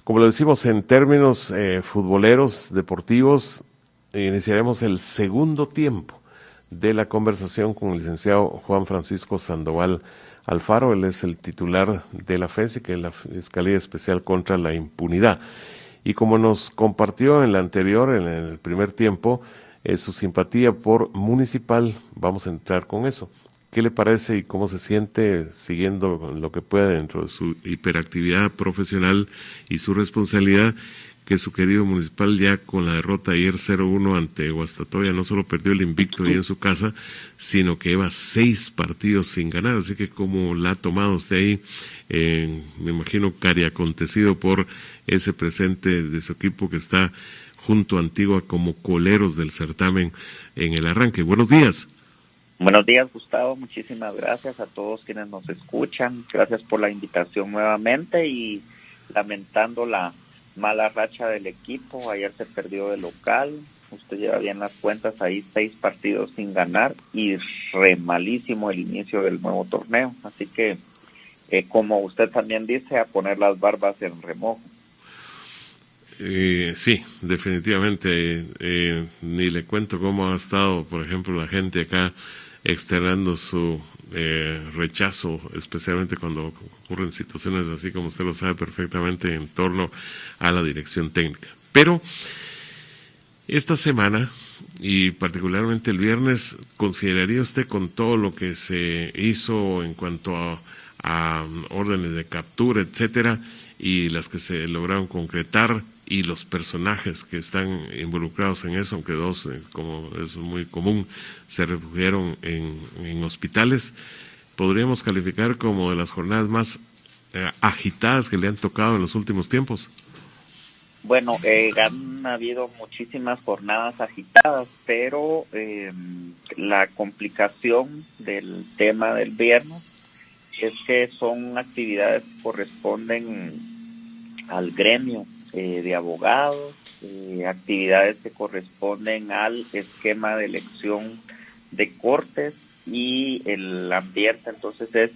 Como lo decimos en términos futboleros, deportivos, iniciaremos el segundo tiempo de la conversación con el licenciado Juan Francisco Sandoval Alfaro. Él es el titular de la FESI, que es la Fiscalía Especial contra la Impunidad. Y como nos compartió en la anterior, en el primer tiempo, su simpatía por Municipal, vamos a entrar con eso. ¿Qué le parece y cómo se siente siguiendo lo que puede dentro de su hiperactividad profesional y su responsabilidad, que su querido Municipal, ya con la derrota ayer 0-1 ante Guastatoya, no solo perdió el invicto ahí en su casa, sino que lleva 6 partidos sin ganar? Así que cómo la ha tomado usted ahí, me imagino cariacontecido por ese presente de su equipo que está junto a Antigua como coleros del certamen en el arranque. Buenos días. Buenos días, Gustavo. Muchísimas gracias a todos quienes nos escuchan. Gracias por la invitación nuevamente y lamentando la mala racha del equipo. Ayer se perdió de local. Usted lleva bien las cuentas, ahí 6 partidos sin ganar y re malísimo el inicio del nuevo torneo. Así que, como usted también dice, a poner las barbas en remojo. Sí, definitivamente. Ni le cuento cómo ha estado, por ejemplo, la gente acá externando su rechazo, especialmente cuando ocurren situaciones así, como usted lo sabe perfectamente, en torno a la dirección técnica. Pero esta semana, y particularmente el viernes, ¿consideraría usted, con todo lo que se hizo en cuanto a órdenes de captura, etcétera, y las que se lograron concretar, y los personajes que están involucrados en eso, aunque 2, como es muy común, se refugiaron en hospitales, podríamos calificar como de las jornadas más agitadas que le han tocado en los últimos tiempos? Bueno, han habido muchísimas jornadas agitadas, pero la complicación del tema del viernes es que son actividades que corresponden al gremio de abogados, actividades que corresponden al esquema de elección de cortes, y el ambiente entonces es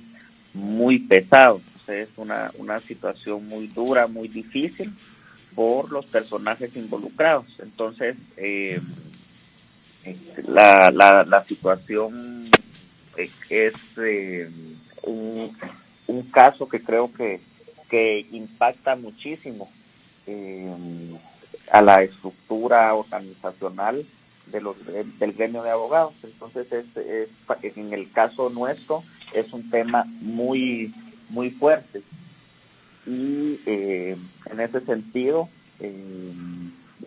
muy pesado. Entonces es una situación muy dura, muy difícil por los personajes involucrados. Entonces la situación es un caso que creo que impacta muchísimo a la estructura organizacional del gremio de abogados. Entonces en el caso nuestro es un tema muy muy fuerte, y en ese sentido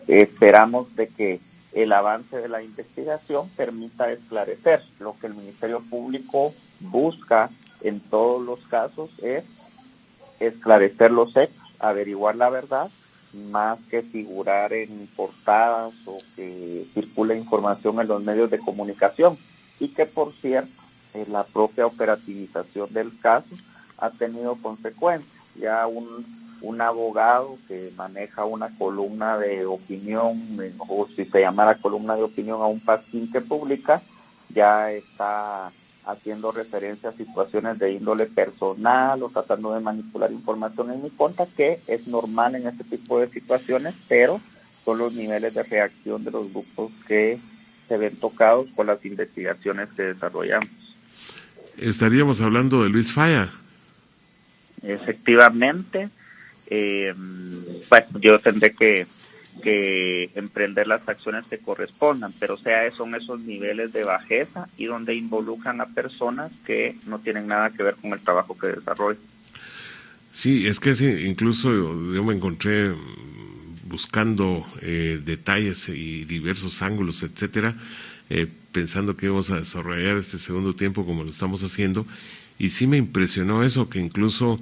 esperamos de que el avance de la investigación permita esclarecer. Lo que el Ministerio Público busca en todos los casos es esclarecer los hechos, averiguar la verdad, más que figurar en portadas o que circule información en los medios de comunicación. Y que, por cierto, la propia operativización del caso ha tenido consecuencias. Ya un abogado que maneja una columna de opinión, o si se llamara columna de opinión a un pasquín que publica, ya está haciendo referencia a situaciones de índole personal o tratando de manipular información en mi contra, que es normal en este tipo de situaciones, pero son los niveles de reacción de los grupos que se ven tocados por las investigaciones que desarrollamos. Estaríamos hablando de Luis Falla. Efectivamente, bueno, yo tendré que emprender las acciones que correspondan, pero son esos niveles de bajeza y donde involucran a personas que no tienen nada que ver con el trabajo que desarrollan. Sí, es que sí, incluso yo me encontré buscando detalles y diversos ángulos, etcétera, pensando que íbamos a desarrollar este segundo tiempo como lo estamos haciendo, y sí me impresionó eso, que incluso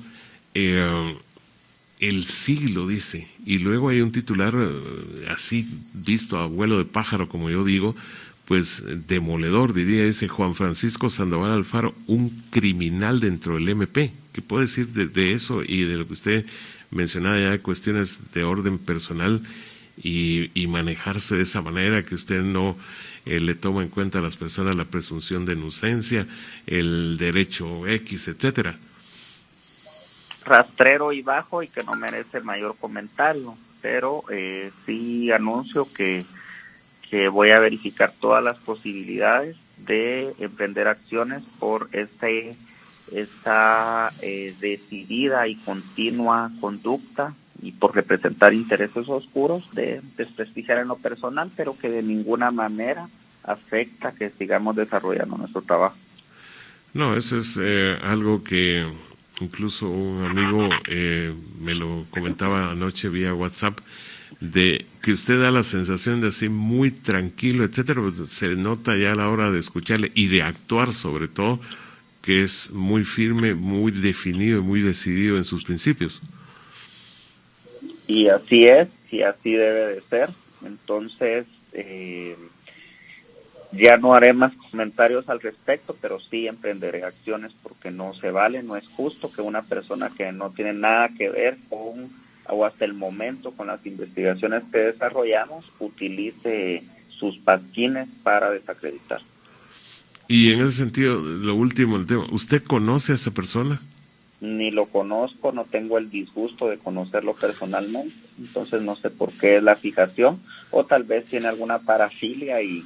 el siglo dice, y luego hay un titular así visto a vuelo de pájaro, como yo digo, pues demoledor, diría ese Juan Francisco Sandoval Alfaro, un criminal dentro del MP. ¿Qué puede decir de eso y de lo que usted mencionaba ya de cuestiones de orden personal y manejarse de esa manera, que usted no le toma en cuenta a las personas la presunción de inocencia, el derecho X, etcétera? rastrero y bajo y que no merece mayor comentario, pero sí anuncio que voy a verificar todas las posibilidades de emprender acciones por esta decidida y continua conducta y por representar intereses oscuros de desprestigiar en lo personal, pero que de ninguna manera afecta que sigamos desarrollando nuestro trabajo. No, eso es algo que incluso un amigo me lo comentaba anoche vía WhatsApp, de que usted da la sensación de así muy tranquilo, etcétera, pues se nota ya a la hora de escucharle y de actuar sobre todo, que es muy firme, muy definido y muy decidido en sus principios. Y así es, y así debe de ser. Entonces, ya no haré más comentarios al respecto, pero sí emprenderé acciones porque no se vale, no es justo que una persona que no tiene nada que ver con, o hasta el momento, con las investigaciones que desarrollamos, utilice sus pasquines para desacreditar. Y en ese sentido, lo último, el tema, ¿usted conoce a esa persona? Ni lo conozco, no tengo el disgusto de conocerlo personalmente, entonces no sé por qué es la fijación, o tal vez tiene alguna parafilia y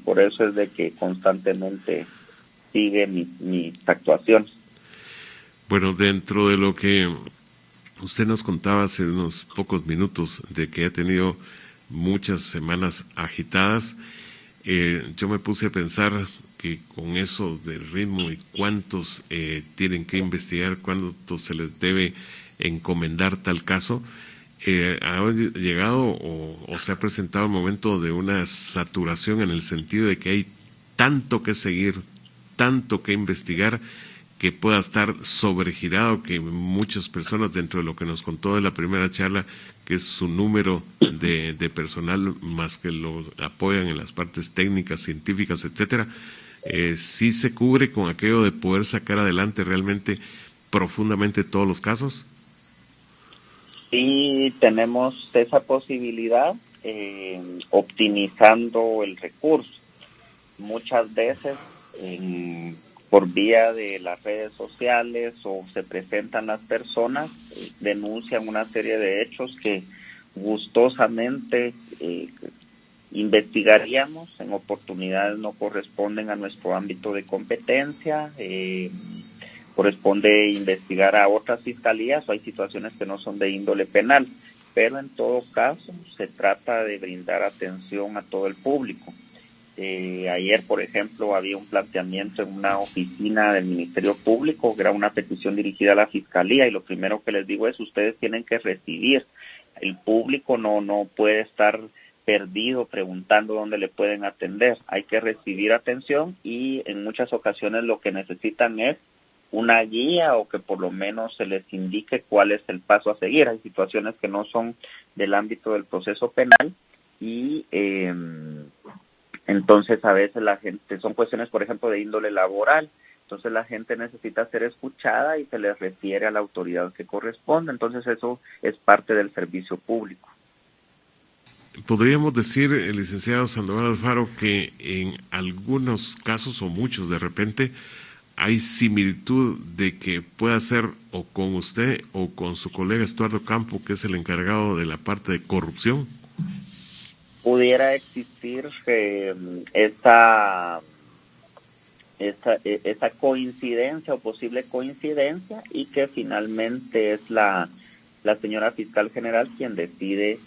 por eso es de que constantemente sigue mis actuaciones. Bueno, dentro de lo que usted nos contaba hace unos pocos minutos de que ha tenido muchas semanas agitadas, yo me puse a pensar que con eso del ritmo y cuántos tienen que investigar, cuánto se les debe encomendar tal caso, ha llegado o se ha presentado el momento de una saturación en el sentido de que hay tanto que seguir, tanto que investigar, que pueda estar sobregirado, que muchas personas, dentro de lo que nos contó de la primera charla, que es su número de personal más que lo apoyan en las partes técnicas, científicas, etcétera, sí se cubre con aquello de poder sacar adelante realmente profundamente todos los casos. Sí, tenemos esa posibilidad, optimizando el recurso. Muchas veces por vía de las redes sociales o se presentan las personas, denuncian una serie de hechos que gustosamente investigaríamos, en oportunidades no corresponden a nuestro ámbito de competencia, corresponde investigar a otras fiscalías o hay situaciones que no son de índole penal, pero en todo caso se trata de brindar atención a todo el público. Ayer, por ejemplo, había un planteamiento en una oficina del Ministerio Público, que era una petición dirigida a la Fiscalía, y lo primero que les digo es, ustedes tienen que recibir. El público no puede estar perdido preguntando dónde le pueden atender. Hay que recibir atención y en muchas ocasiones lo que necesitan es una guía o que por lo menos se les indique cuál es el paso a seguir. Hay situaciones que no son del ámbito del proceso penal y entonces a veces la gente, son cuestiones por ejemplo de índole laboral, entonces la gente necesita ser escuchada y se les refiere a la autoridad que corresponde, entonces eso es parte del servicio público. Podríamos decir, licenciado Sandoval Alfaro, que en algunos casos o muchos de repente hay similitud de que pueda ser o con usted o con su colega Estuardo Campo, que es el encargado de la parte de corrupción. Pudiera existir esa coincidencia o posible coincidencia y que finalmente es la señora fiscal general quien decide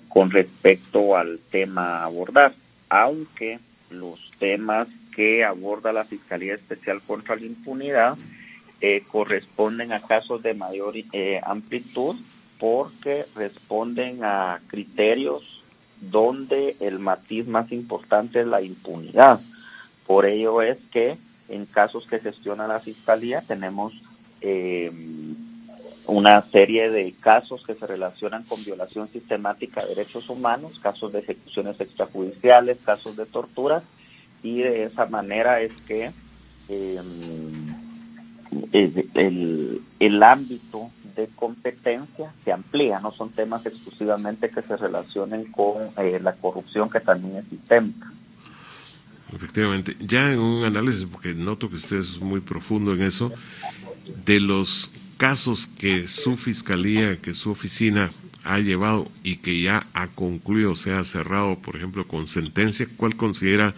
con respecto al tema a abordar, aunque los temas que aborda la Fiscalía Especial contra la Impunidad corresponden a casos de mayor amplitud porque responden a criterios donde el matiz más importante es la impunidad. Por ello es que en casos que gestiona la Fiscalía tenemos una serie de casos que se relacionan con violación sistemática de derechos humanos, casos de ejecuciones extrajudiciales, casos de torturas, y de esa manera es que el ámbito de competencia se amplía, no son temas exclusivamente que se relacionen con la corrupción, que también es sistémica. Efectivamente, ya en un análisis, porque noto que usted es muy profundo en eso, de los casos que su fiscalía, que su oficina ha llevado y que ya ha concluido, se ha cerrado, por ejemplo, con sentencia, ¿cuál considera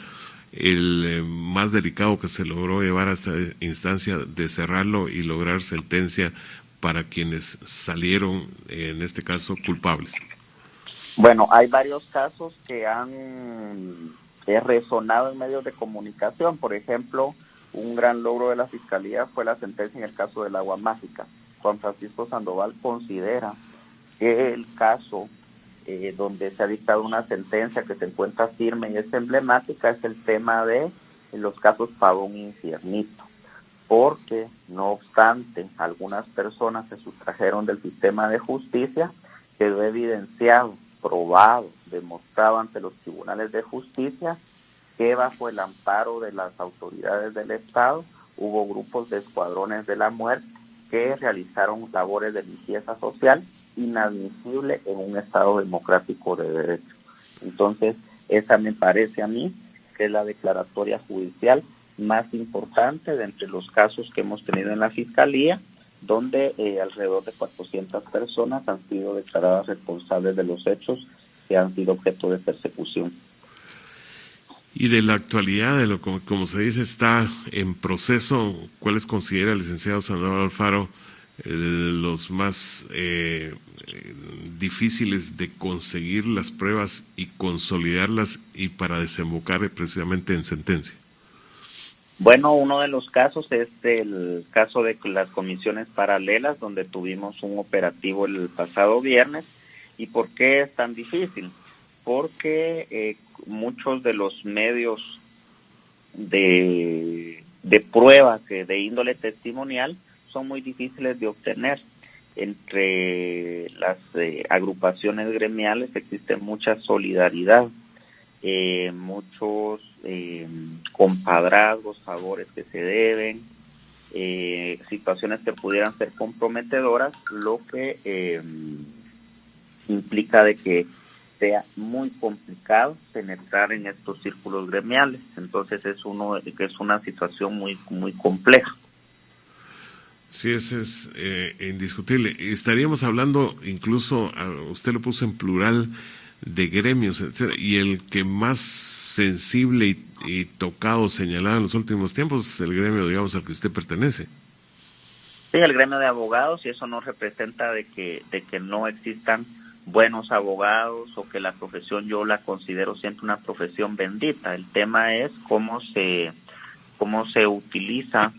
el más delicado que se logró llevar a esta instancia de cerrarlo y lograr sentencia para quienes salieron, en este caso, culpables? Bueno, hay varios casos que han resonado en medios de comunicación. Por ejemplo, un gran logro de la Fiscalía fue la sentencia en el caso del agua mágica. Juan Francisco Sandoval considera que el caso donde se ha dictado una sentencia que se encuentra firme y es emblemática es el tema de los casos Pavón y Infiernito, porque no obstante algunas personas se sustrajeron del sistema de justicia, quedó evidenciado, probado, demostrado ante los tribunales de justicia que bajo el amparo de las autoridades del Estado hubo grupos de escuadrones de la muerte que realizaron labores de limpieza social inadmisible en un Estado democrático de derecho. Entonces, esa me parece a mí que es la declaratoria judicial más importante de entre los casos que hemos tenido en la Fiscalía, donde alrededor de 400 personas han sido declaradas responsables de los hechos que han sido objeto de persecución. Y de la actualidad, de lo como se dice, está en proceso, ¿cuáles considera el licenciado Sandoval Alfaro los más difíciles de conseguir las pruebas y consolidarlas y para desembocar precisamente en sentencia? Bueno, uno de los casos es el caso de las comisiones paralelas, donde tuvimos un operativo el pasado viernes. ¿Y por qué es tan difícil? Porque muchos de los medios de pruebas de índole testimonial son muy difíciles de obtener. Entre las agrupaciones gremiales existe mucha solidaridad, muchos compadrazgos, favores que se deben, situaciones que pudieran ser comprometedoras, lo que implica de que sea muy complicado penetrar en estos círculos gremiales. Entonces es una situación muy compleja. Sí, eso es indiscutible. Estaríamos hablando, incluso, usted lo puso en plural, de gremios, etcétera, y el que más sensible y tocado, señalado en los últimos tiempos es el gremio, digamos, al que usted pertenece. Sí, el gremio de abogados, y eso no representa de que no existan buenos abogados o que la profesión yo la considero siempre una profesión bendita. El tema es cómo se utiliza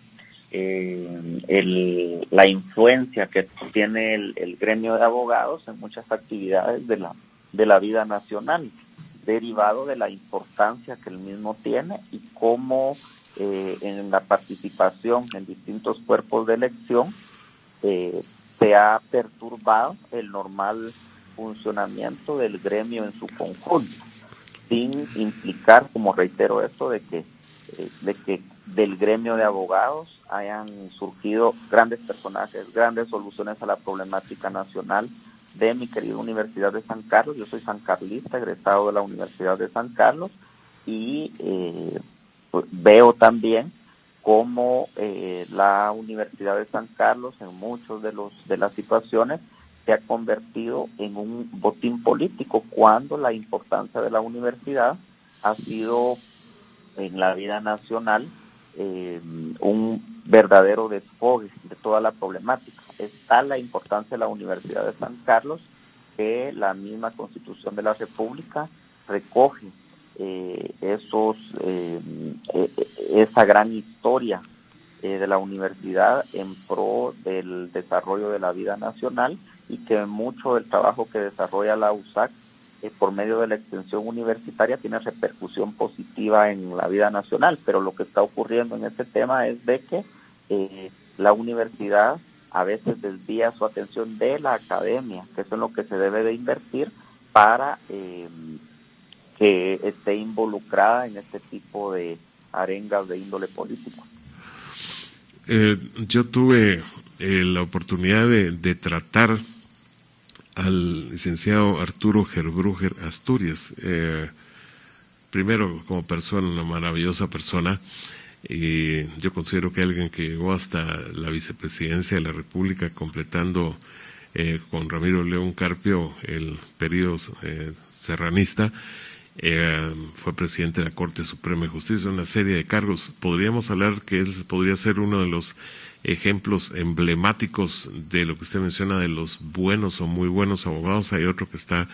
la influencia que tiene el gremio de abogados en muchas actividades de la vida nacional, derivado de la importancia que el mismo tiene y cómo en la participación en distintos cuerpos de elección se ha perturbado el normal funcionamiento del gremio en su conjunto, sin implicar, como reitero esto, de que del gremio de abogados hayan surgido grandes personajes, grandes soluciones a la problemática nacional de mi querida Universidad de San Carlos. Yo soy sancarlista, egresado de la Universidad de San Carlos, y pues veo también cómo la Universidad de San Carlos en muchos de las situaciones se ha convertido en un botín político, cuando la importancia de la universidad ha sido en la vida nacional un verdadero desfogue de toda la problemática. Es tal la importancia de la Universidad de San Carlos que la misma Constitución de la República recoge esa gran historia de la universidad en pro del desarrollo de la vida nacional, y que mucho del trabajo que desarrolla la USAC por medio de la extensión universitaria tiene repercusión positiva en la vida nacional. Pero lo que está ocurriendo en este tema es de que la universidad a veces desvía su atención de la academia, que es en lo que se debe de invertir para que esté involucrada en este tipo de arengas de índole político. Yo tuve la oportunidad de tratar al licenciado Arturo Gerbruger Asturias, primero como persona, una maravillosa persona, y yo considero que alguien que llegó hasta la vicepresidencia de la República, completando con Ramiro León Carpio el periodo serranista, fue presidente de la Corte Suprema de Justicia, una serie de cargos. Podríamos hablar que él podría ser uno de los ejemplos emblemáticos de lo que usted menciona de los buenos o muy buenos abogados. Hay otro que está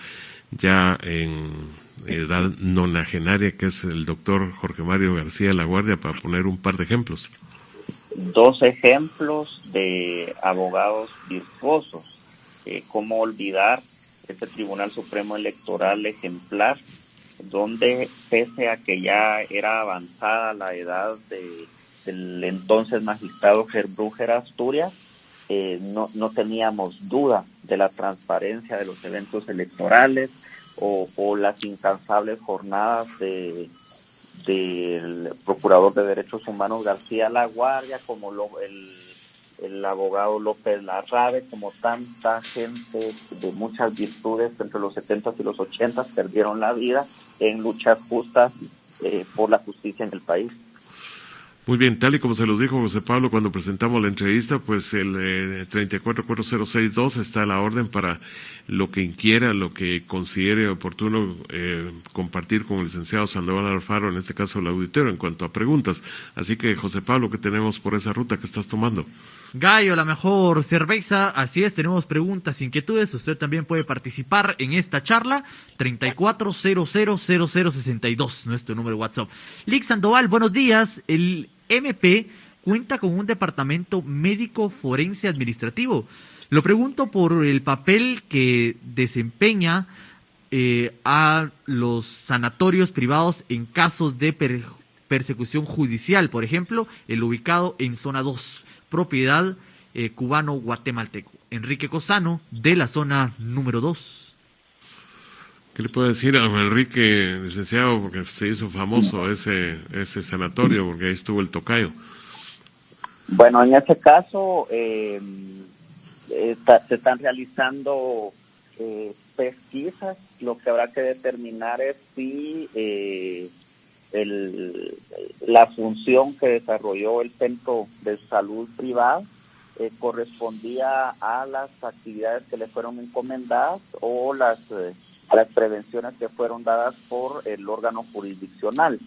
ya en edad nonagenaria, que es el doctor Jorge Mario García Laguardia, para poner un par de ejemplos. Dos ejemplos de abogados virtuosos. ¿Cómo olvidar este Tribunal Supremo Electoral ejemplar, donde pese a que ya era avanzada la edad del entonces magistrado Gerbrúger Asturias, no teníamos duda de la transparencia de los eventos electorales o las incansables jornadas del Procurador de Derechos Humanos García Laguardia, como el abogado López Larrabe, como tanta gente de muchas virtudes entre los 70s y los 80s perdieron la vida en luchas justas por la justicia en el país. Muy bien, tal y como se los dijo José Pablo cuando presentamos la entrevista, pues el 344062 está a la orden para lo que inquiera, lo que considere oportuno compartir con el licenciado Sandoval Alfaro, en este caso el auditorio, en cuanto a preguntas. Así que, José Pablo, ¿qué tenemos por esa ruta que estás tomando? Gallo, la mejor cerveza, así es, tenemos preguntas, inquietudes, usted también puede participar en esta charla, 34000062, nuestro número de WhatsApp. Lick Sandoval, buenos días, el MP cuenta con un departamento médico forense administrativo. Lo pregunto por el papel que desempeña a los sanatorios privados en casos de persecución judicial, por ejemplo, el ubicado en zona 2. Propiedad cubano-guatemalteco. Enrique Cosano, de la zona número 2. ¿Qué le puedo decir a Enrique, licenciado? Porque se hizo famoso ese sanatorio, porque ahí estuvo el tocayo. Bueno, en ese caso se están realizando pesquisas. Lo que habrá que determinar es si la función que desarrolló el centro de salud privado correspondía a las actividades que le fueron encomendadas o las prevenciones que fueron dadas por el órgano jurisdiccional,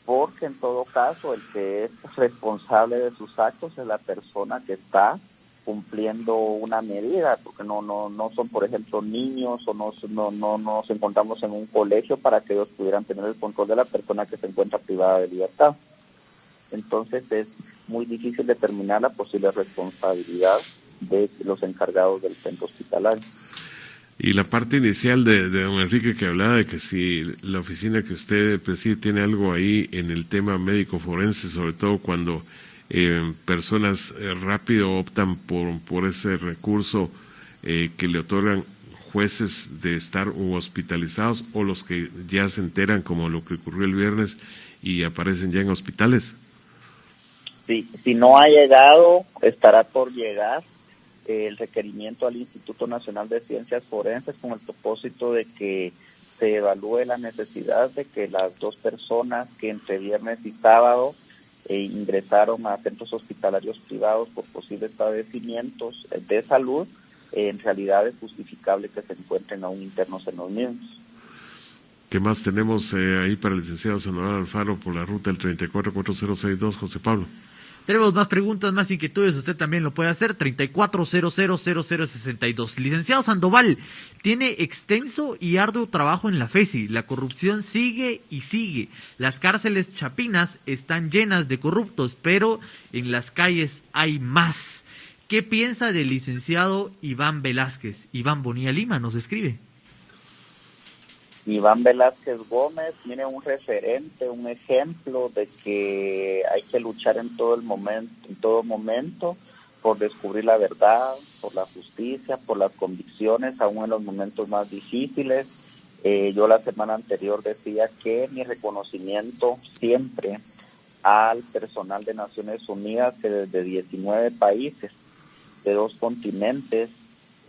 porque en todo caso el que es responsable de sus actos es la persona que está cumpliendo una medida, porque no son, por ejemplo, niños o no nos encontramos en un colegio para que ellos pudieran tener el control de la persona que se encuentra privada de libertad. Entonces es muy difícil determinar la posible responsabilidad de los encargados del centro hospitalario. Y la parte inicial de don Enrique, que hablaba de que si la oficina que usted preside tiene algo ahí en el tema médico forense, sobre todo cuando personas rápido optan por ese recurso que le otorgan jueces de estar hospitalizados, o los que ya se enteran, como lo que ocurrió el viernes, y aparecen ya en hospitales. Sí, si no ha llegado, estará por llegar el requerimiento al Instituto Nacional de Ciencias Forenses con el propósito de que se evalúe la necesidad de que las dos personas que entre viernes y sábado ingresaron a centros hospitalarios privados por posibles padecimientos de salud, en realidad es justificable que se encuentren aún internos en los mismos. ¿Qué más tenemos ahí para el licenciado Sandoval Alfaro por la ruta del 344062, José Pablo? Tenemos más preguntas, más inquietudes, usted también lo puede hacer, 34000062. Licenciado Sandoval, tiene extenso y arduo trabajo en la FESI, la corrupción sigue y sigue, las cárceles chapinas están llenas de corruptos, pero en las calles hay más. ¿Qué piensa del licenciado Iván Velázquez? Iván Bonilla Lima nos escribe. Iván Velázquez Gómez tiene un referente, un ejemplo de que hay que luchar en todo momento por descubrir la verdad, por la justicia, por las convicciones, aún en los momentos más difíciles. Yo la semana anterior decía que mi reconocimiento siempre al personal de Naciones Unidas, que desde 19 países de 2 continentes,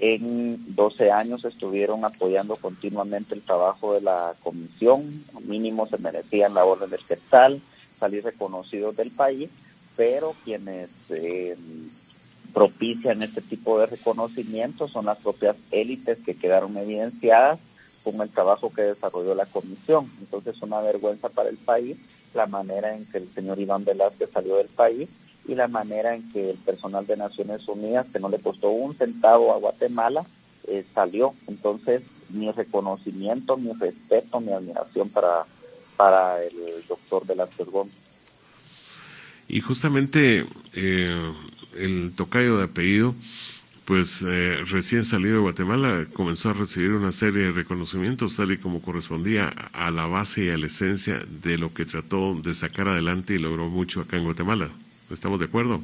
en 12 años estuvieron apoyando continuamente el trabajo de la comisión, mínimo se merecían la orden del Quetzal, salir reconocidos del país, pero quienes propician este tipo de reconocimientos son las propias élites que quedaron evidenciadas con el trabajo que desarrolló la comisión. Entonces es una vergüenza para el país la manera en que el señor Iván Velázquez salió del país y la manera en que el personal de Naciones Unidas, que no le costó un centavo a Guatemala, salió. Entonces mi reconocimiento, mi respeto, mi admiración para el doctor Velázquez Gómez. Y justamente el tocayo de apellido, pues recién salido de Guatemala, comenzó a recibir una serie de reconocimientos tal y como correspondía a la base y a la esencia de lo que trató de sacar adelante y logró mucho acá en Guatemala. ¿Estamos de acuerdo?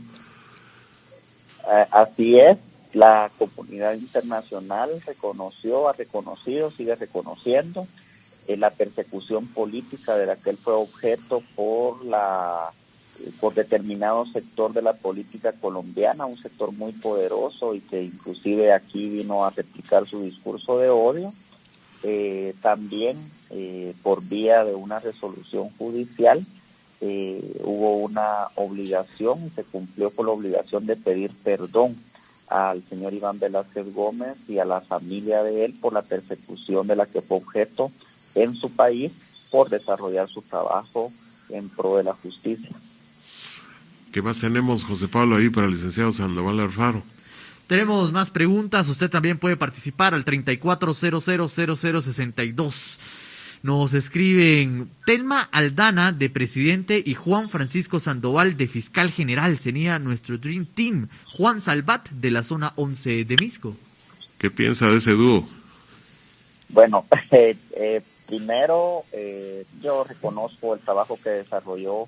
Así es, la comunidad internacional ha reconocido, sigue reconociendo la persecución política de la que él fue objeto por determinado sector de la política colombiana, un sector muy poderoso y que inclusive aquí vino a replicar su discurso de odio. También por vía de una resolución judicial hubo una obligación, se cumplió con la obligación de pedir perdón al señor Iván Velázquez Gómez y a la familia de él por la persecución de la que fue objeto en su país por desarrollar su trabajo en pro de la justicia. ¿Qué más tenemos, José Pablo, ahí para el licenciado Sandoval Alfaro? Tenemos más preguntas, usted también puede participar al 34000062. Nos escriben Telma Aldana de presidente y Juan Francisco Sandoval de fiscal general. Sería nuestro Dream Team. Juan Salvat de la zona 11 de Misco. ¿Qué piensa de ese dúo? Bueno, primero yo reconozco el trabajo que desarrolló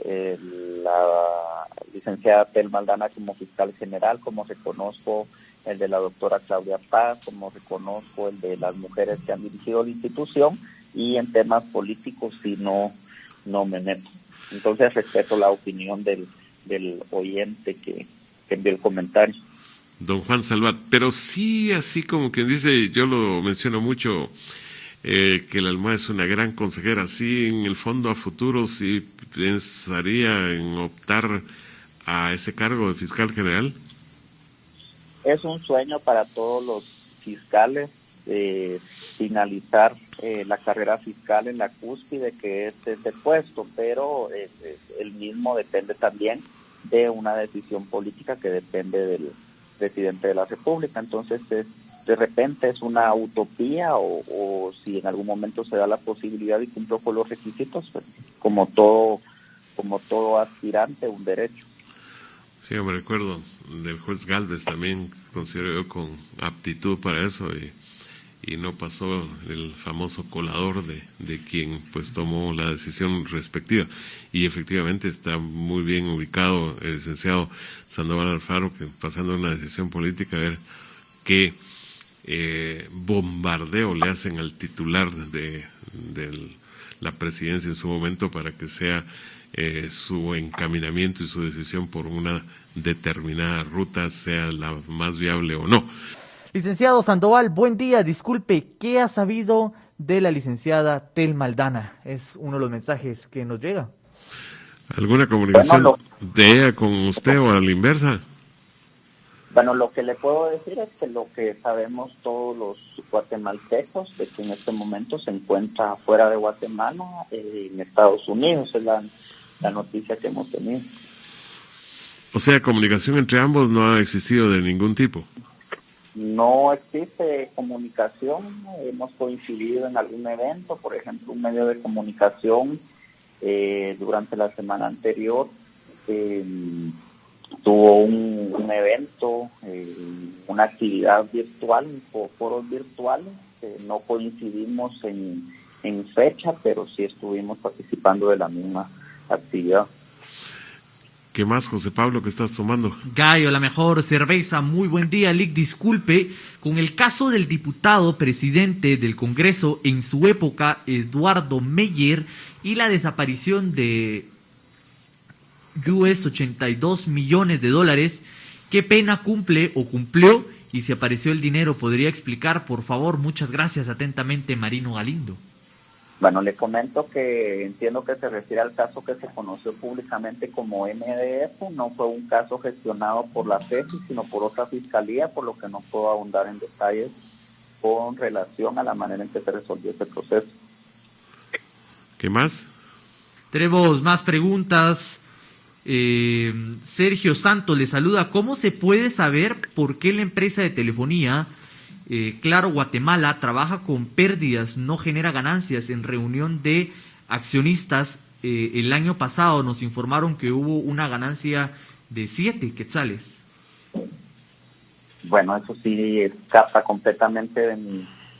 la licenciada Telma Aldana como fiscal general, como reconozco el de la doctora Claudia Paz, como reconozco el de las mujeres que han dirigido la institución, y en temas políticos sí no me meto. Entonces respeto la opinión del oyente que envió el comentario. Don Juan Salvat, pero sí, así como quien dice, yo lo menciono mucho, que la Almada es una gran consejera, sí, en el fondo a futuro sí pensaría en optar a ese cargo de fiscal general. Es un sueño para todos los fiscales finalizar la carrera fiscal en la cúspide que es ese puesto, pero el mismo depende también de una decisión política que depende del presidente de la República. Entonces de repente es una utopía o si en algún momento se da la posibilidad y cumple con los requisitos, pues, como todo aspirante, un derecho. Sí, me recuerdo del juez Gálvez también, considero yo con aptitud para eso y no pasó el famoso colador de quien pues tomó la decisión respectiva. Y efectivamente está muy bien ubicado el licenciado Sandoval Alfaro, que pasando una decisión política, a ver qué bombardeo le hacen al titular de la presidencia en su momento para que sea su encaminamiento y su decisión por una determinada ruta sea la más viable o no. Licenciado Sandoval, buen día. Disculpe, ¿qué ha sabido de la licenciada Telma Aldana? Es uno de los mensajes que nos llega. ¿Alguna comunicación de ella con usted o a la inversa? Bueno, lo que le puedo decir es que lo que sabemos todos los guatemaltecos de que en este momento se encuentra fuera de Guatemala, en Estados Unidos, es la noticia que hemos tenido. O sea, comunicación entre ambos no ha existido de ningún tipo. No existe comunicación, hemos coincidido en algún evento, por ejemplo, un medio de comunicación durante la semana anterior tuvo un evento, una actividad virtual, foros virtuales, no coincidimos en fecha, pero sí estuvimos participando de la misma actividad. ¿Qué más, José Pablo, que estás tomando? Gallo, la mejor cerveza. Muy buen día, Lick. Disculpe, con el caso del diputado presidente del Congreso en su época, Eduardo Meyer, y la desaparición de $82 millones, ¿qué pena cumple o cumplió? Y si apareció el dinero, ¿podría explicar, por favor? Muchas gracias. Atentamente, Marino Galindo. Bueno, le comento que entiendo que se refiere al caso que se conoció públicamente como MDF. No fue un caso gestionado por la FESI, sino por otra fiscalía, por lo que no puedo ahondar en detalles con relación a la manera en que se resolvió ese proceso. ¿Qué más? Tenemos más preguntas. Sergio Santos le saluda. ¿Cómo se puede saber por qué la empresa de telefonía Claro Guatemala trabaja con pérdidas, no genera ganancias? En reunión de accionistas el año pasado nos informaron que hubo una ganancia de 7 quetzales. Bueno, eso sí escapa completamente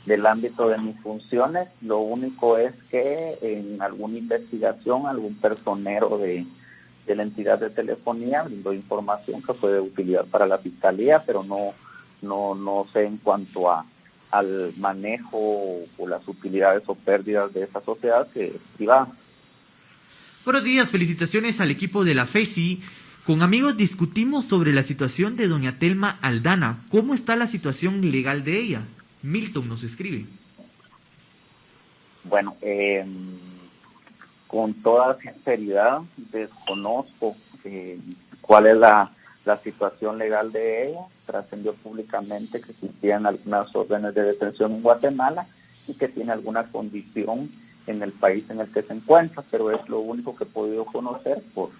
del ámbito de mis funciones. Lo único es que en alguna investigación algún personero de la entidad de telefonía brindó información que fue de utilidad para la fiscalía, pero no sé en cuanto al manejo o las utilidades o pérdidas de esa sociedad que es privada. Buenos días, felicitaciones al equipo de la FESI. Con amigos discutimos sobre la situación de doña Telma Aldana. ¿Cómo está la situación legal de ella? Milton nos escribe. Bueno, con toda sinceridad desconozco cuál es la situación legal de ella. Trascendió públicamente que existían algunas órdenes de detención en Guatemala y que tiene alguna condición en el país en el que se encuentra, pero es lo único que he podido conocer por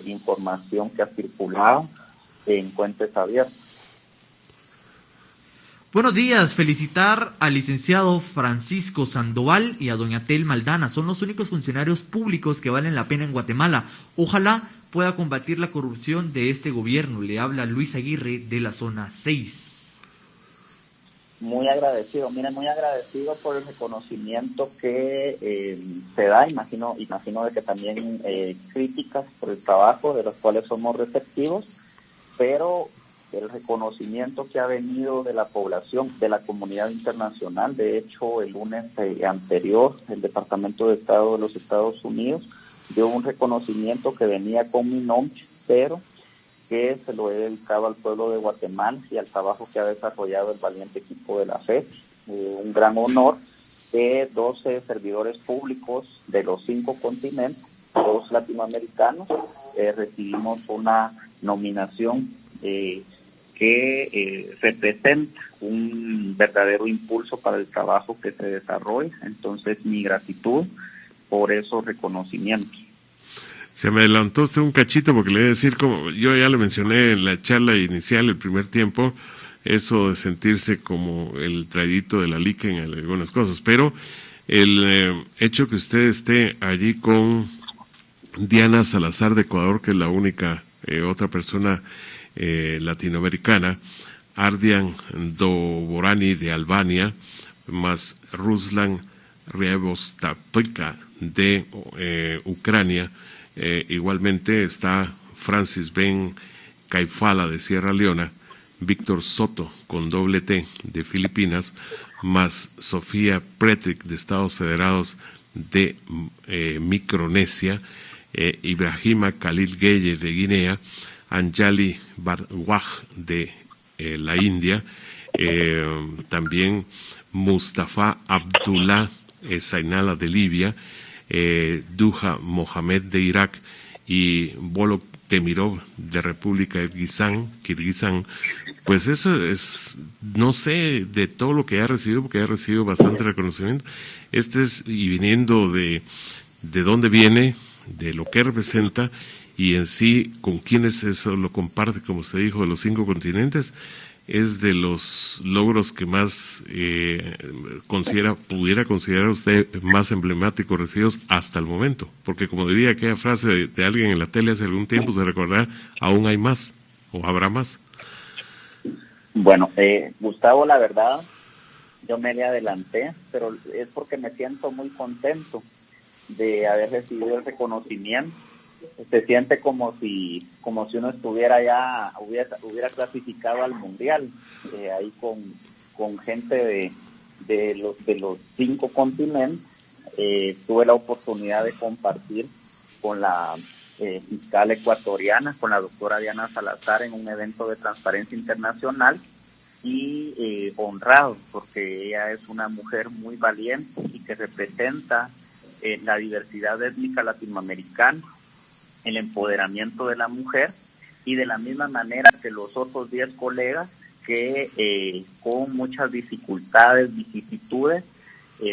información que ha circulado en fuentes abiertas. Buenos días, felicitar al licenciado Francisco Sandoval y a doña Telma Aldana. Son los únicos funcionarios públicos que valen la pena en Guatemala. Ojalá pueda combatir la corrupción de este gobierno. Le habla Luis Aguirre de la zona 6. Muy agradecido, muy agradecido por el reconocimiento que se da, imagino de que también críticas por el trabajo de los cuales somos receptivos, pero el reconocimiento que ha venido de la población, de la comunidad internacional. De hecho, el lunes anterior, el Departamento de Estado de los Estados Unidos dio un reconocimiento que venía con mi nombre, pero que se lo he dedicado al pueblo de Guatemala y al trabajo que ha desarrollado el valiente equipo de la FED. Un gran honor de 12 servidores públicos de los 5 continentes, 2 latinoamericanos, recibimos una nominación que representa un verdadero impulso para el trabajo que se desarrolla. Entonces, mi gratitud por esos reconocimientos. Se me adelantó usted un cachito porque le voy a decir, como yo ya le mencioné en la charla inicial, el primer tiempo, eso de sentirse como el traidito de la liga en algunas cosas, pero el hecho que usted esté allí con Diana Salazar de Ecuador, que es la única otra persona latinoamericana, Ardian Doborani de Albania, más Ruslan Rievostapika de Ucrania. Igualmente está Francis Ben Caifala de Sierra Leona, Víctor Soto con doble T de Filipinas, más Sofía Pretrick de Estados Federados de Micronesia, Ibrahima Khalil Gueye de Guinea, Anjali Barwaj de la India, también Mustafa Abdullah Zainala de Libia, Duha Mohamed de Irak y Bolok Temirov de República de Kirguistán. Pues eso es, no sé de todo lo que ha recibido, porque ha recibido bastante reconocimiento. Y viniendo de dónde viene, de lo que representa, y en sí con quienes eso lo comparte, como usted dijo, de los 5 continentes, es de los logros que más pudiera considerar usted más emblemáticos recibidos hasta el momento, porque como diría aquella frase de alguien en la tele hace algún tiempo, se recordará, aún hay más, o habrá más. Bueno, Gustavo, la verdad, yo me le adelanté, pero es porque me siento muy contento de haber recibido el reconocimiento. Se siente como si uno estuviera hubiera clasificado al mundial, ahí con gente de los 5 continentes. Tuve la oportunidad de compartir con la fiscal ecuatoriana, con la doctora Diana Salazar, en un evento de Transparencia Internacional, y honrado porque ella es una mujer muy valiente y que representa la diversidad étnica latinoamericana, el empoderamiento de la mujer, y de la misma manera que los otros 10 colegas que con muchas dificultades, vicisitudes,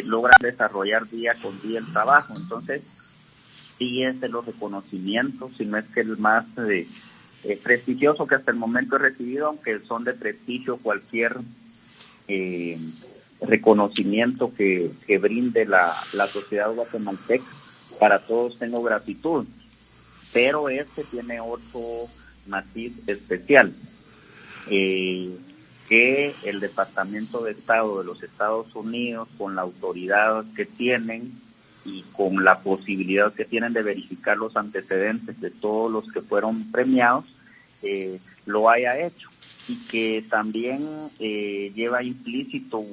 logran desarrollar día con día el trabajo. Entonces, sí es de los reconocimientos, si no es que el más prestigioso que hasta el momento he recibido, aunque son de prestigio cualquier reconocimiento que brinde la sociedad guatemalteca. Para todos tengo gratitud, pero este tiene otro matiz especial, que el Departamento de Estado de los Estados Unidos, con la autoridad que tienen y con la posibilidad que tienen de verificar los antecedentes de todos los que fueron premiados, lo haya hecho, y que también lleva implícito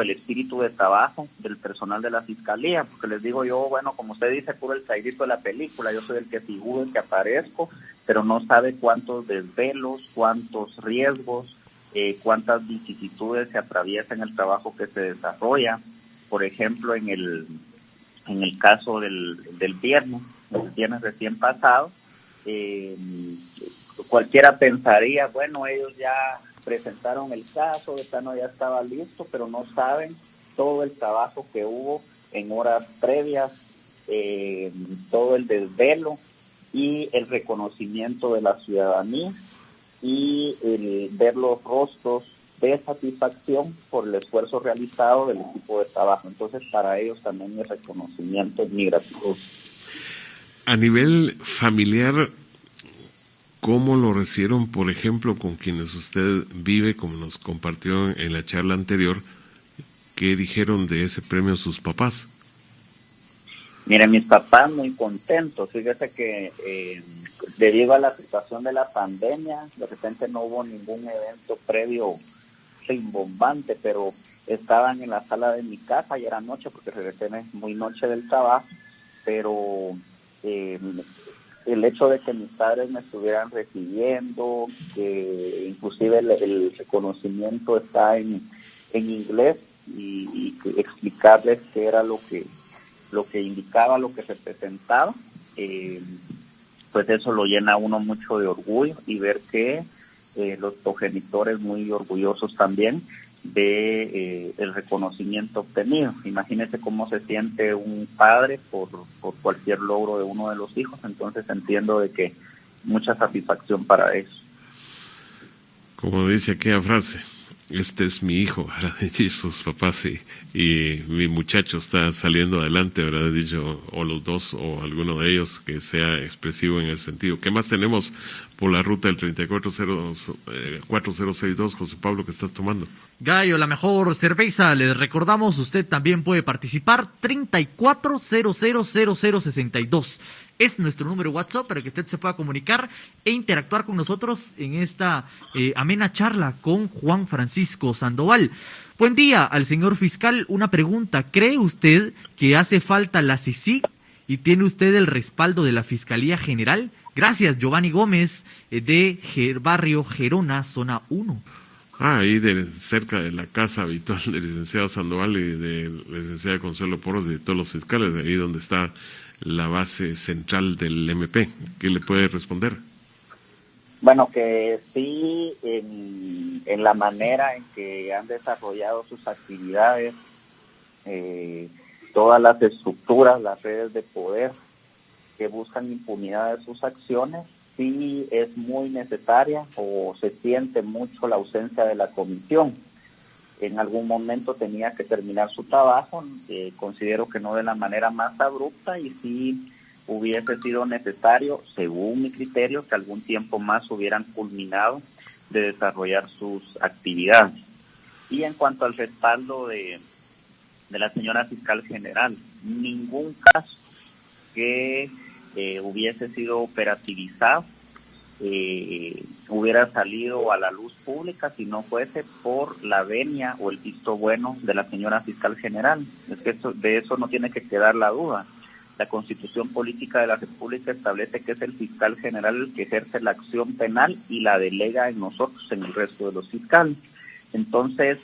el espíritu de trabajo del personal de la Fiscalía, porque les digo yo, bueno, como usted dice, puro el traidito de la película, yo soy el que figuro, el que aparezco, pero no sabe cuántos desvelos, cuántos riesgos, cuántas vicisitudes se atraviesan en el trabajo que se desarrolla. Por ejemplo, en el caso del viernes recién pasado, cualquiera pensaría, bueno, ellos ya presentaron el caso, de plano ya estaba listo, pero no saben todo el trabajo que hubo en horas previas, todo el desvelo y el reconocimiento de la ciudadanía, y el ver los rostros de satisfacción por el esfuerzo realizado del equipo de trabajo. Entonces, para ellos también mi reconocimiento es mi gratitud. A nivel familiar, ¿cómo lo recibieron, por ejemplo, con quienes usted vive, como nos compartió en la charla anterior? ¿Qué dijeron de ese premio sus papás? Miren, mis papás muy contentos. Fíjese que debido a la situación de la pandemia, de repente no hubo ningún evento previo rimbombante, pero estaban en la sala de mi casa y era noche porque regresé muy noche del trabajo, pero el hecho de que mis padres me estuvieran recibiendo, que inclusive el reconocimiento está en inglés, y explicarles qué era lo que indicaba, lo que se pues eso lo llena a uno mucho de orgullo, y ver que los progenitores muy orgullosos también de el reconocimiento obtenido. Imagínese cómo se siente un padre por cualquier logro de uno de los hijos. Entonces entiendo de que mucha satisfacción para eso. Como dice aquella frase, este es mi hijo, habrá dicho sus papás, y mi muchacho está saliendo adelante, habrá dicho, o los dos, o alguno de ellos, que sea expresivo en ese sentido. ¿Qué más tenemos por la ruta del 4062, José Pablo, que estás tomando? Gallo, la mejor cerveza, les recordamos, usted también puede participar, 34000062. Es nuestro número WhatsApp para que usted se pueda comunicar e interactuar con nosotros en esta amena charla con Juan Francisco Sandoval. Buen día al señor fiscal. Una pregunta, ¿cree usted que hace falta la CICIG y tiene usted el respaldo de la Fiscalía General? Gracias, Giovanni Gómez, de Barrio Gerona, zona 1. Ahí cerca de la casa habitual del licenciado Sandoval y de la licenciada Consuelo Porras y de todos los fiscales, ahí donde está la base central del MP. ¿Qué le puede responder? Bueno, que sí, en la manera en que han desarrollado sus actividades, todas las estructuras, las redes de poder que buscan impunidad de sus acciones, sí es muy necesaria, o se siente mucho la ausencia de la comisión. En algún momento tenía que terminar su trabajo, considero que no de la manera más abrupta, y sí hubiese sido necesario, según mi criterio, que algún tiempo más hubieran culminado de desarrollar sus actividades. Y en cuanto al respaldo de la señora fiscal general, ningún caso que hubiese sido operativizado hubiera salido a la luz pública si no fuese por la venia o el visto bueno de la señora fiscal general. Es que de eso no tiene que quedar la duda. La Constitución Política de la República establece que es el fiscal general el que ejerce la acción penal y la delega en nosotros, en el resto de los fiscales. Entonces,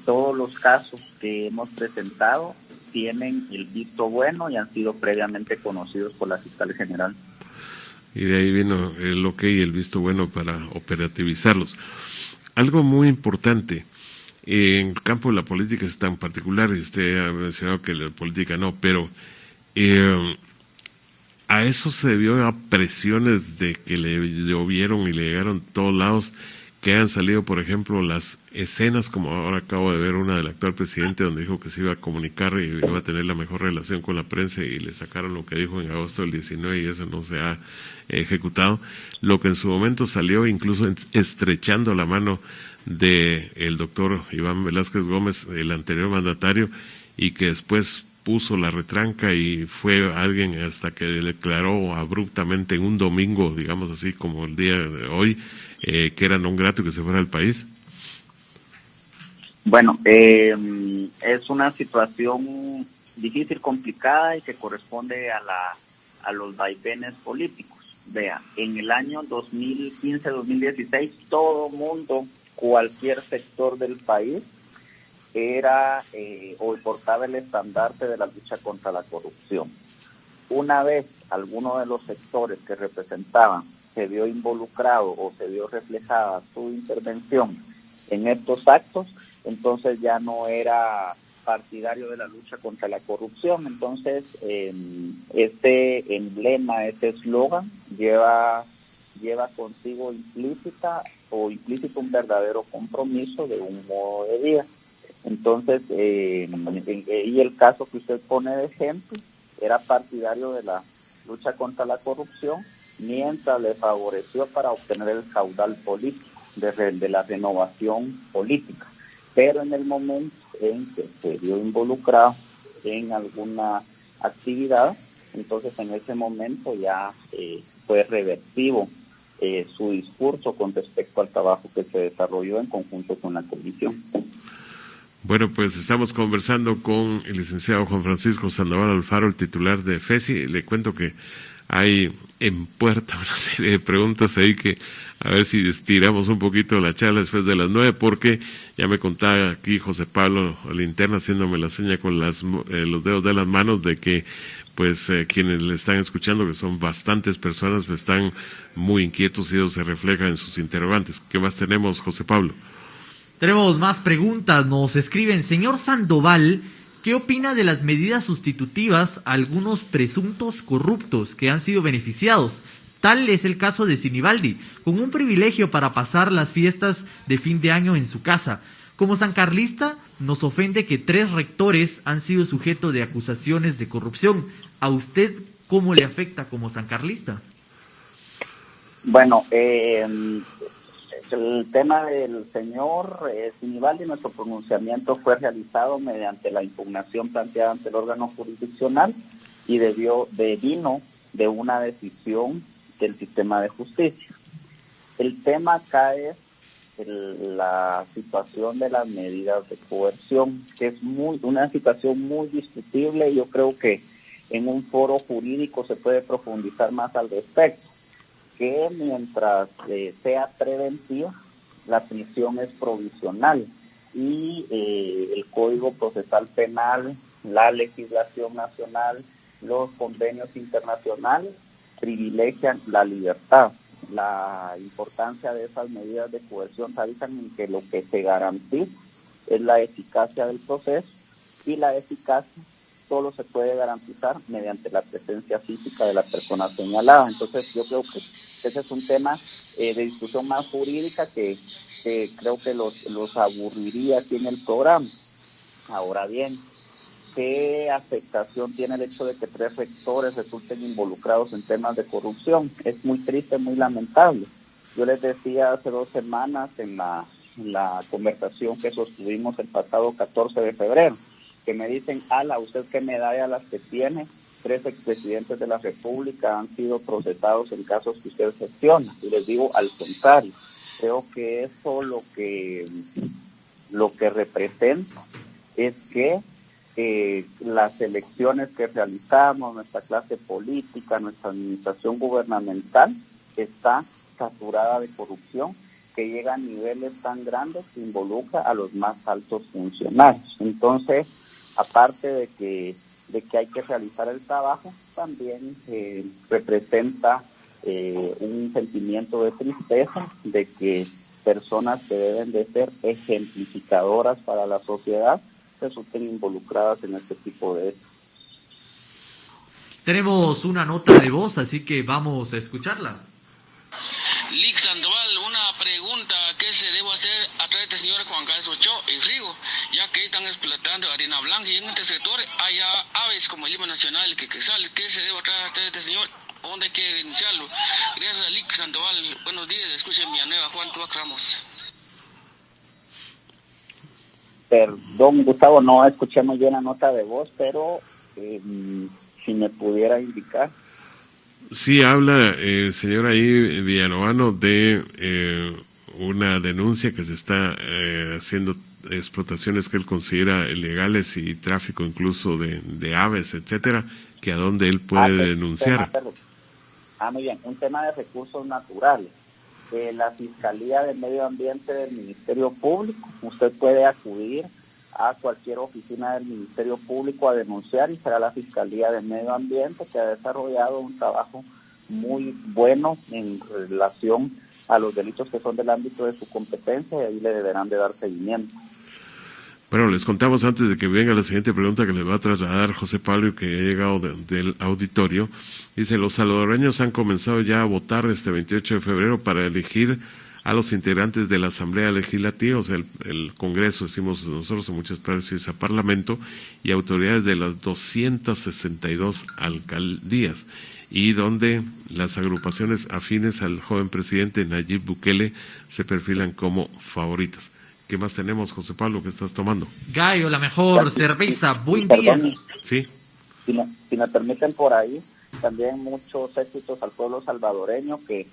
todos los casos que hemos presentado tienen el visto bueno y han sido previamente conocidos por la fiscal general. Y de ahí vino el ok y el visto bueno para operativizarlos. Algo muy importante, en el campo de la política es tan particular, y usted ha mencionado que la política no, pero a eso se debió a presiones de que le llovieron y le llegaron a todos lados, que han salido, por ejemplo, las escenas, como ahora acabo de ver una del actual presidente, donde dijo que se iba a comunicar y iba a tener la mejor relación con la prensa, y le sacaron lo que dijo en agosto del 19 y eso no se ha ejecutado. Lo que en su momento salió, incluso estrechando la mano de el doctor Iván Velázquez Gómez, el anterior mandatario, y que después puso la retranca y fue alguien hasta que declaró abruptamente en un domingo, digamos así como el día de hoy, que era non grato y que se fuera del país. Bueno, es una situación difícil, complicada y que corresponde a los vaivenes políticos. Vea, en el año 2015-2016 todo mundo, cualquier sector del país era o portaba el estandarte de la lucha contra la corrupción. Una vez alguno de los sectores que representaban se vio involucrado o se vio reflejada su intervención en estos actos, entonces ya no era partidario de la lucha contra la corrupción. Entonces, este emblema, este eslogan lleva consigo implícito un verdadero compromiso de un modo de vida. Entonces, y el caso que usted pone de ejemplo, era partidario de la lucha contra la corrupción, mientras le favoreció para obtener el caudal político de la renovación política. Pero en el momento en que se vio involucrado en alguna actividad, entonces en ese momento ya fue revertido su discurso con respecto al trabajo que se desarrolló en conjunto con la comisión. Bueno, pues estamos conversando con el licenciado Juan Francisco Sandoval Alfaro, el titular de FESI. Le cuento que hay en puerta una serie de preguntas ahí que a ver si estiramos un poquito la charla después de las 9, porque ya me contaba aquí José Pablo Linterna haciéndome la seña con los dedos de las manos de que pues quienes le están escuchando, que son bastantes personas, pues están muy inquietos y eso se refleja en sus interrogantes. ¿Qué más tenemos, José Pablo? Tenemos más preguntas. Nos escriben, señor Sandoval, ¿qué opina de las medidas sustitutivas a algunos presuntos corruptos que han sido beneficiados? Tal es el caso de Sinibaldi, con un privilegio para pasar las fiestas de fin de año en su casa. Como sancarlista, nos ofende que 3 rectores han sido sujeto de acusaciones de corrupción. ¿A usted cómo le afecta como sancarlista? Bueno, el tema del señor Sinibaldi, nuestro pronunciamiento fue realizado mediante la impugnación planteada ante el órgano jurisdiccional y vino de una decisión del sistema de justicia. El tema acá es la situación de las medidas de coerción, que es una situación muy discutible, y yo creo que en un foro jurídico se puede profundizar más al respecto, que mientras sea preventiva, la prisión es provisional y el Código Procesal Penal, la legislación nacional, los convenios internacionales privilegian la libertad. La importancia de esas medidas de coerción radican en que lo que se garantiza es la eficacia del proceso, y la eficacia solo se puede garantizar mediante la presencia física de la persona señalada. Entonces yo creo que ese es un tema de discusión más jurídica que creo que los aburriría aquí en el programa. Ahora bien, ¿qué afectación tiene el hecho de que 3 rectores resulten involucrados en temas de corrupción? Es muy triste, muy lamentable. Yo les decía hace 2 semanas en la conversación que sostuvimos el pasado 14 de febrero, que me dicen, ¿usted qué medalla las que tiene? 3 expresidentes de la República han sido procesados en casos que usted gestiona. Y les digo, al contrario, creo que eso lo que representa es que las elecciones que realizamos, nuestra clase política, nuestra administración gubernamental está saturada de corrupción, que llega a niveles tan grandes que involucra a los más altos funcionarios. Entonces, aparte de que hay que realizar el trabajo, también representa un sentimiento de tristeza de que personas que deben de ser ejemplificadoras para la sociedad resulten involucradas en este tipo de hechos. Tenemos una nota de voz, así que vamos a escucharla. Lix Sandoval, una pregunta: ¿qué se debe hacer a través del señor Juan Carlos Ochoa y Rigo, ya que están explotando arena blanca y en este sector hay aves como el himno nacional que sale? ¿Qué se debe hacer a través del señor? ¿Dónde hay que denunciarlo? Gracias a Lix Sandoval. Buenos días, escuchen Villanueva, Juan Tuac Ramos. Perdón, Gustavo, no escuché muy bien la nota de voz, pero si me pudiera indicar. Sí, habla el señor ahí villanovano de una denuncia que se está haciendo explotaciones que él considera ilegales y tráfico incluso de aves, etcétera, que a donde él puede denunciar. Muy bien, un tema de recursos naturales. La Fiscalía de Medio Ambiente del Ministerio Público, usted puede acudir a cualquier oficina del Ministerio Público a denunciar y será la Fiscalía de Medio Ambiente que ha desarrollado un trabajo muy bueno en relación a los delitos que son del ámbito de su competencia y ahí le deberán de dar seguimiento. Bueno, les contamos antes de que venga la siguiente pregunta que les va a trasladar José Pablo, que ha llegado del auditorio. Dice, los salvadoreños han comenzado ya a votar este 28 de febrero para elegir a los integrantes de la Asamblea Legislativa, o sea, el Congreso, decimos nosotros en muchas partes, a Parlamento, y autoridades de las 262 alcaldías, y donde las agrupaciones afines al joven presidente Nayib Bukele se perfilan como favoritas. ¿Qué más tenemos, José Pablo, que estás tomando? Gallo, la mejor cerveza. Buen día. Sí. Si me permiten por ahí, también muchos éxitos al pueblo salvadoreño que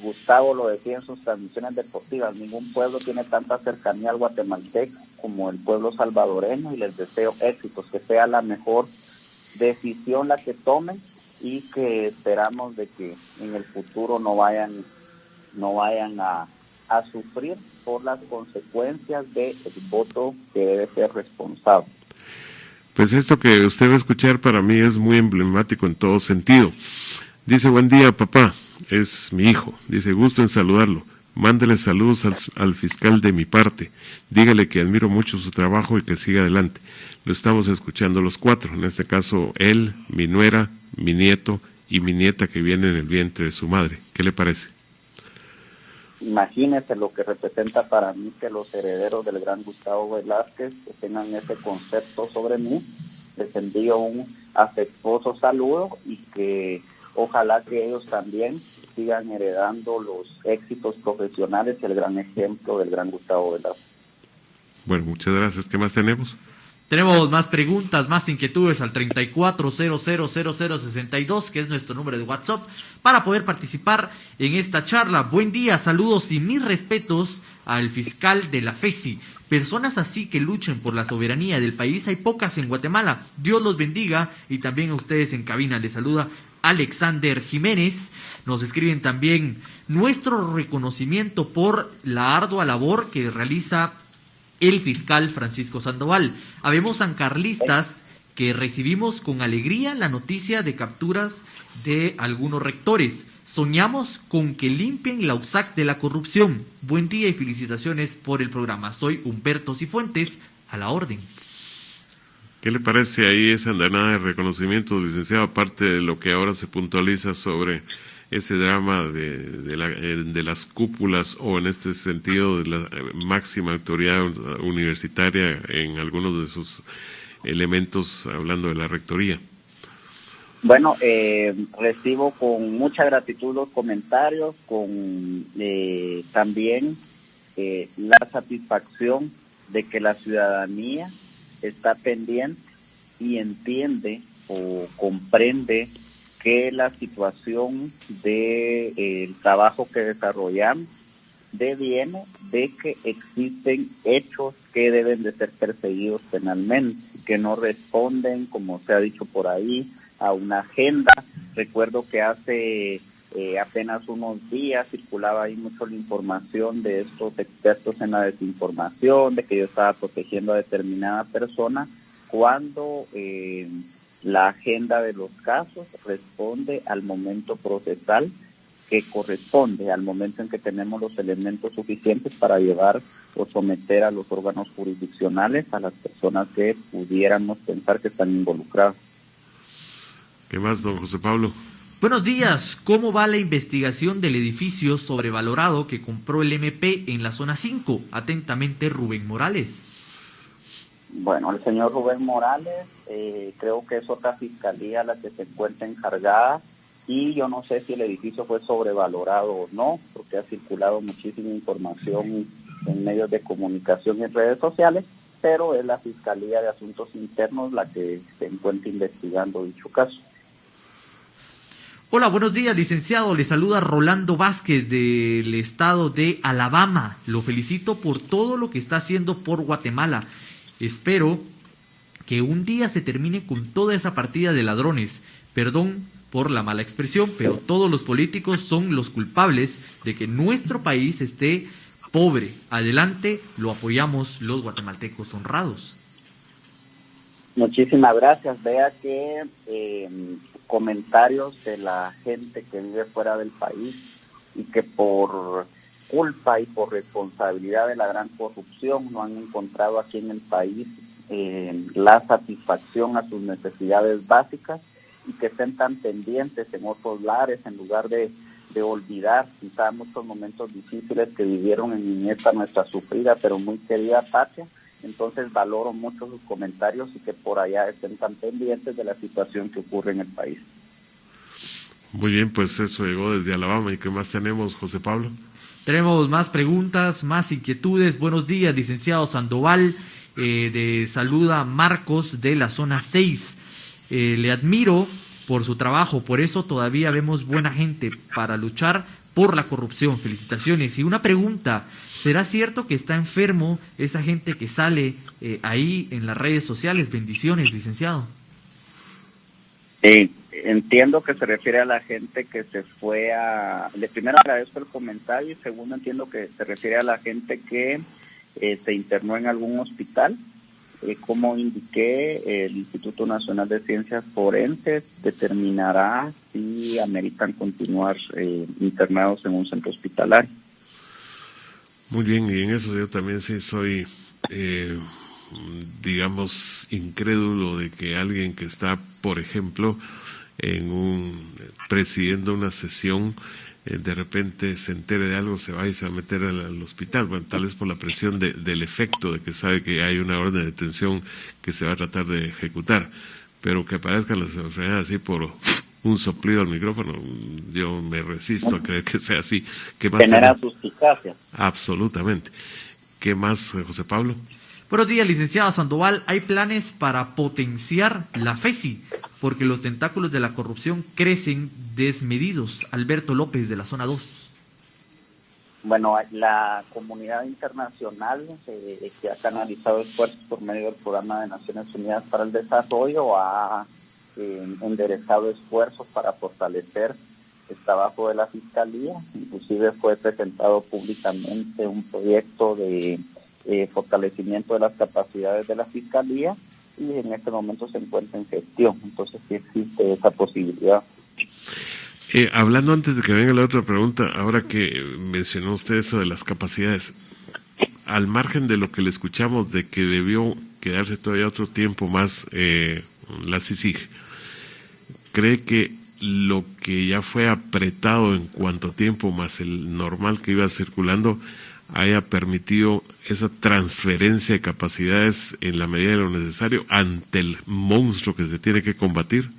Gustavo lo decía en sus transmisiones deportivas, ningún pueblo tiene tanta cercanía al guatemalteco como el pueblo salvadoreño y les deseo éxitos, que sea la mejor decisión la que tomen y que esperamos de que en el futuro no vayan a sufrir por las consecuencias del voto que debe ser responsable. Pues esto que usted va a escuchar para mí es muy emblemático en todo sentido. Dice, buen día papá, es mi hijo, dice, gusto en saludarlo, mándele saludos al fiscal de mi parte, dígale que admiro mucho su trabajo y que siga adelante. Lo estamos escuchando los cuatro, en este caso él, mi nuera, mi nieto y mi nieta que viene en el vientre de su madre. ¿Qué le parece? Imagínese lo que representa para mí que los herederos del gran Gustavo Velázquez que tengan ese concepto sobre mí. Les envío un afectuoso saludo y que ojalá que ellos también sigan heredando los éxitos profesionales y el gran ejemplo del gran Gustavo Velázquez. Bueno, muchas gracias. ¿Qué más tenemos? Tenemos más preguntas, más inquietudes al 34000062, que es nuestro número de WhatsApp, para poder participar en esta charla. Buen día, saludos y mis respetos al fiscal de la FESI. Personas así que luchen por la soberanía del país hay pocas en Guatemala. Dios los bendiga y también a ustedes en cabina. Les saluda Alexander Jiménez. Nos escriben también nuestro reconocimiento por la ardua labor que realiza el fiscal Francisco Sandoval. Habemos sancarlistas que recibimos con alegría la noticia de capturas de algunos rectores. Soñamos con que limpien la USAC de la corrupción. Buen día y felicitaciones por el programa. Soy Humberto Cifuentes, a la orden. ¿Qué le parece ahí esa andanada de reconocimiento, licenciado, aparte de lo que ahora se puntualiza sobre ese drama de las cúpulas o en este sentido de la máxima autoridad universitaria en algunos de sus elementos, hablando de la rectoría? Bueno, recibo con mucha gratitud los comentarios, con también la satisfacción de que la ciudadanía está pendiente y entiende o comprende que la situación del trabajo que desarrollamos deviene de que existen hechos que deben de ser perseguidos penalmente, que no responden, como se ha dicho por ahí, a una agenda. Recuerdo que hace Apenas unos días circulaba ahí mucho la información de estos expertos en la desinformación, de que yo estaba protegiendo a determinada persona, cuando la agenda de los casos responde al momento procesal que corresponde, al momento en que tenemos los elementos suficientes para llevar o someter a los órganos jurisdiccionales a las personas que pudiéramos pensar que están involucradas. ¿Qué más, don José Pablo? Buenos días, ¿cómo va la investigación del edificio sobrevalorado que compró el MP en la zona 5? Atentamente, Rubén Morales. Bueno, el señor Rubén Morales, creo que es otra fiscalía la que se encuentra encargada, y yo no sé si el edificio fue sobrevalorado o no, porque ha circulado muchísima información en medios de comunicación y en redes sociales, pero es la Fiscalía de Asuntos Internos la que se encuentra investigando dicho caso. Hola, buenos días, licenciado. Le saluda Rolando Vázquez del estado de Alabama. Lo felicito por todo lo que está haciendo por Guatemala. Espero que un día se termine con toda esa partida de ladrones. Perdón por la mala expresión, pero todos los políticos son los culpables de que nuestro país esté pobre. Adelante, lo apoyamos los guatemaltecos honrados. Muchísimas gracias. Vea que comentarios de la gente que vive fuera del país y que por culpa y por responsabilidad de la gran corrupción no han encontrado aquí en el país la satisfacción a sus necesidades básicas, y que estén tan pendientes en otros lares en lugar de olvidar quizá muchos momentos difíciles que vivieron en esta nuestra sufrida pero muy querida patria. Entonces valoro mucho sus comentarios y que por allá estén tan pendientes de la situación que ocurre en el país. Muy bien, pues eso llegó desde Alabama. ¿Y qué más tenemos, José Pablo? Tenemos más preguntas, más inquietudes. Buenos días, licenciado Sandoval. Saluda Marcos de la zona 6. Le admiro por su trabajo, por eso todavía vemos buena gente para luchar por la corrupción. Felicitaciones. Y una pregunta, ¿será cierto que está enfermo esa gente que sale ahí en las redes sociales? Bendiciones, licenciado. Entiendo que se refiere a la gente que se fue de primero agradezco el comentario, y segundo entiendo que se refiere a la gente que se internó en algún hospital. Como indiqué, el Instituto Nacional de Ciencias Forenses determinará si ameritan continuar internados en un centro hospitalario. Muy bien, y en eso yo también sí soy, digamos, incrédulo de que alguien que está, por ejemplo, presidiendo una sesión, de repente se entere de algo, se va y se va a meter al hospital. Bueno, tal vez por la presión del efecto de que sabe que hay una orden de detención que se va a tratar de ejecutar, pero que aparezcan las enfermedades así por un soplido al micrófono, yo me resisto a creer que sea así. ¿Qué más genera suspicacia? Absolutamente. ¿Qué más, José Pablo? Buenos días, licenciado Sandoval. ¿Hay planes para potenciar la FESI? Porque los tentáculos de la corrupción crecen desmedidos. Alberto López, de la zona 2. Bueno, la comunidad internacional que ha canalizado esfuerzos por medio del Programa de Naciones Unidas para el Desarrollo ha enderezado esfuerzos para fortalecer el trabajo de la Fiscalía. Inclusive fue presentado públicamente un proyecto de fortalecimiento de las capacidades de la Fiscalía, y en este momento se encuentra en gestión. Entonces sí existe esa posibilidad. Hablando antes de que venga la otra pregunta, ahora que mencionó usted eso de las capacidades, al margen de lo que le escuchamos de que debió quedarse todavía otro tiempo más la CICIG, ¿cree que lo que ya fue apretado en cuanto tiempo más el normal que iba circulando haya permitido esa transferencia de capacidades en la medida de lo necesario ante el monstruo que se tiene que combatir?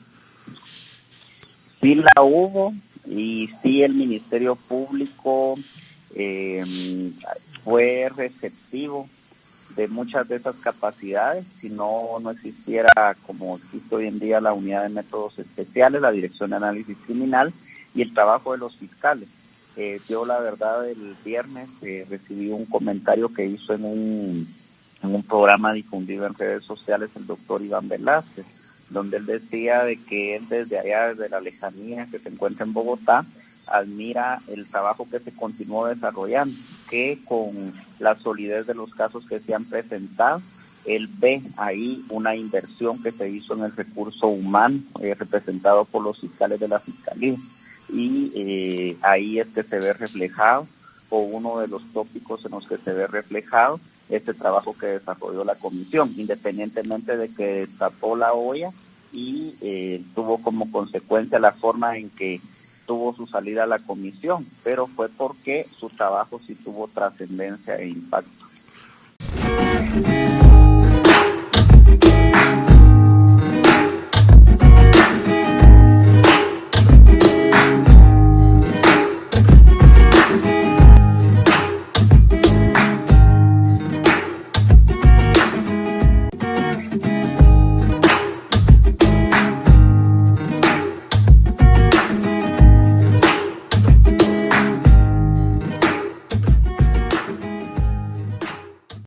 Sí la hubo, y sí el Ministerio Público fue receptivo de muchas de esas capacidades. Si no existiera, como existe hoy en día, la Unidad de Métodos Especiales, la Dirección de Análisis Criminal y el trabajo de los fiscales. Yo la verdad el viernes recibí un comentario que hizo en un programa difundido en redes sociales el doctor Iván donde él decía de que él desde allá, desde la lejanía que se encuentra en Bogotá, admira el trabajo que se continuó desarrollando, que con la solidez de los casos que se han presentado, él ve ahí una inversión que se hizo en el recurso humano representado por los fiscales de la Fiscalía. Y ahí es que se ve reflejado, o uno de los tópicos en los que se ve reflejado, este trabajo que desarrolló la comisión, independientemente de que destapó la olla y tuvo como consecuencia la forma en que tuvo su salida a la comisión, pero fue porque su trabajo sí tuvo trascendencia e impacto.